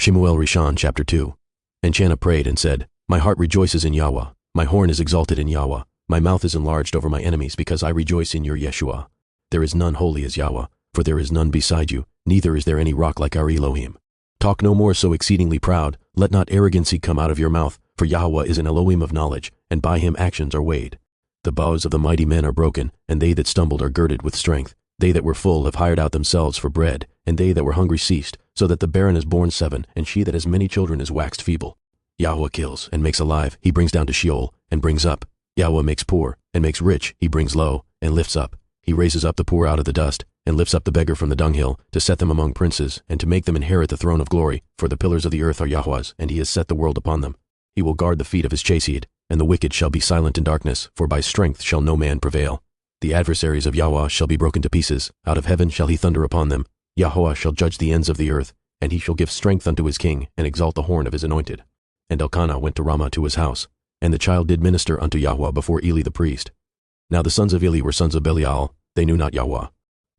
Shemu'el Ri'shon chapter 2. And Chanah prayed and said, My heart rejoices in Yahweh, my horn is exalted in Yahweh, my mouth is enlarged over my enemies, because I rejoice in your Yeshua. There is none holy as Yahweh, for there is none beside you, neither is there any rock like our Elohim. Talk no more so exceedingly proud, let not arrogancy come out of your mouth, for Yahweh is an Elohim of knowledge, and by him actions are weighed. The bows of the mighty men are broken, and they that stumbled are girded with strength. They that were full have hired out themselves for bread, and they that were hungry ceased, so that the barren is born 7, and she that has many children is waxed feeble. Yahweh kills and makes alive, he brings down to Sheol, and brings up. Yahweh makes poor, and makes rich, he brings low, and lifts up. He raises up the poor out of the dust, and lifts up the beggar from the dunghill, to set them among princes, and to make them inherit the throne of glory. For the pillars of the earth are Yahweh's, and he has set the world upon them. He will guard the feet of his chastened, and the wicked shall be silent in darkness, for by strength shall no man prevail. The adversaries of Yahweh shall be broken to pieces, out of heaven shall he thunder upon them. Yahweh shall judge the ends of the earth, and he shall give strength unto his king, and exalt the horn of his anointed. And Elkanah went to Ramah to his house, and the child did minister unto Yahweh before Eli the priest. Now the sons of Eli were sons of Belial, they knew not Yahweh.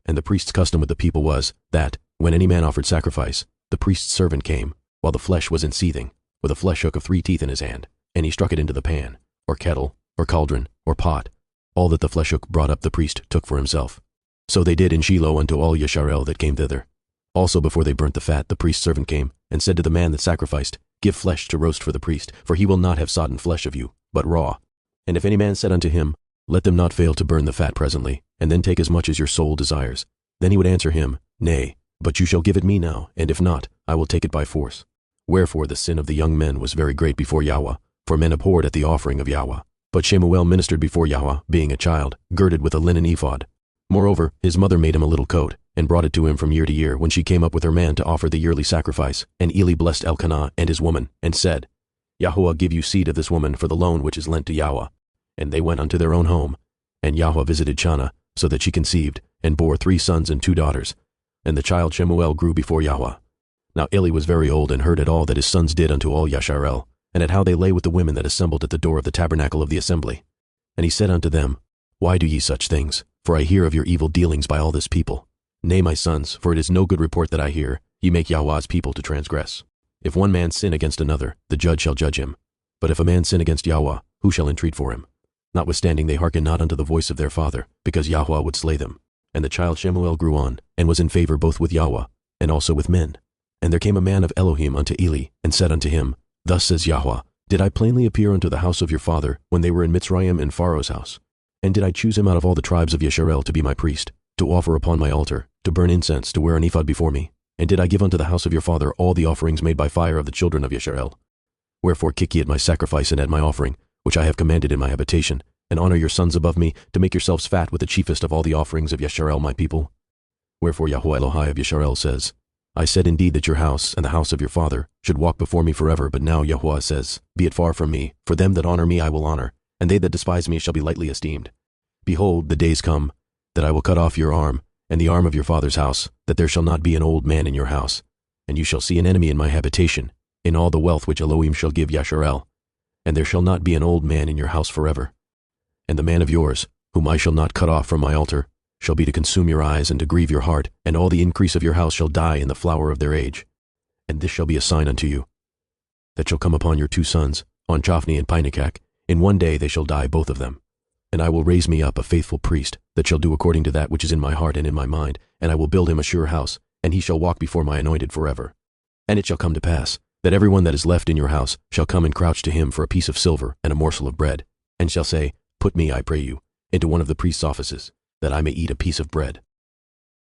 And the priest's custom with the people was, that, when any man offered sacrifice, the priest's servant came, while the flesh was in seething, with a flesh hook of 3 teeth in his hand, and he struck it into the pan, or kettle, or cauldron, or pot. All that the flesh hook brought up the priest took for himself. So they did in Shiloh unto all Yisrael that came thither. Also before they burnt the fat, the priest's servant came, and said to the man that sacrificed, Give flesh to roast for the priest, for he will not have sodden flesh of you, but raw. And if any man said unto him, Let them not fail to burn the fat presently, and then take as much as your soul desires, then he would answer him, Nay, but you shall give it me now, and if not, I will take it by force. Wherefore the sin of the young men was very great before Yahweh, for men abhorred at the offering of Yahweh. But Shemu'el ministered before Yahweh, being a child, girded with a linen ephod. Moreover, his mother made him a little coat, and brought it to him from year to year, when she came up with her man to offer the yearly sacrifice. And Eli blessed Elkanah and his woman, and said, Yahweh give you seed of this woman for the loan which is lent to Yahweh. And they went unto their own home. And Yahweh visited Chanah, so that she conceived, and bore 3 sons and 2 daughters. And the child Shemu'el grew before Yahweh. Now Eli was very old, and heard at all that his sons did unto all Yisrael, and at how they lay with the women that assembled at the door of the tabernacle of the assembly. And he said unto them, Why do ye such things? For I hear of your evil dealings by all this people. Nay, my sons, for it is no good report that I hear, ye make Yahweh's people to transgress. If one man sin against another, the judge shall judge him. But if a man sin against Yahweh, who shall entreat for him? Notwithstanding they hearken not unto the voice of their father, because Yahweh would slay them. And the child Shemu'el grew on, and was in favor both with Yahweh, and also with men. And there came a man of Elohim unto Eli, and said unto him, Thus says Yahweh, Did I plainly appear unto the house of your father, when they were in Mitzrayim in Pharaoh's house? And did I choose him out of all the tribes of Yisrael to be my priest, to offer upon my altar, to burn incense, to wear an ephod before me? And did I give unto the house of your father all the offerings made by fire of the children of Yisrael? Wherefore kick ye at my sacrifice and at my offering, which I have commanded in my habitation, and honor your sons above me, to make yourselves fat with the chiefest of all the offerings of Yisrael my people? Wherefore Yahweh Elohai of Yisrael says, I said indeed that your house, and the house of your father, should walk before me forever, but now Yahweh says, Be it far from me, for them that honor me I will honor, and they that despise me shall be lightly esteemed. Behold, the days come, that I will cut off your arm, and the arm of your father's house, that there shall not be an old man in your house. And you shall see an enemy in my habitation, in all the wealth which Elohim shall give Yasharel. And there shall not be an old man in your house forever. And the man of yours, whom I shall not cut off from my altar, shall be to consume your eyes and to grieve your heart, and all the increase of your house shall die in the flower of their age. And this shall be a sign unto you, that shall come upon your 2 sons, on Chophni and Pinechak. In one day they shall die both of them. And I will raise me up a faithful priest, that shall do according to that which is in my heart and in my mind, and I will build him a sure house, and he shall walk before my anointed forever. And it shall come to pass, that every one that is left in your house shall come and crouch to him for a piece of silver and a morsel of bread, and shall say, Put me, I pray you, into one of the priest's offices, that I may eat a piece of bread.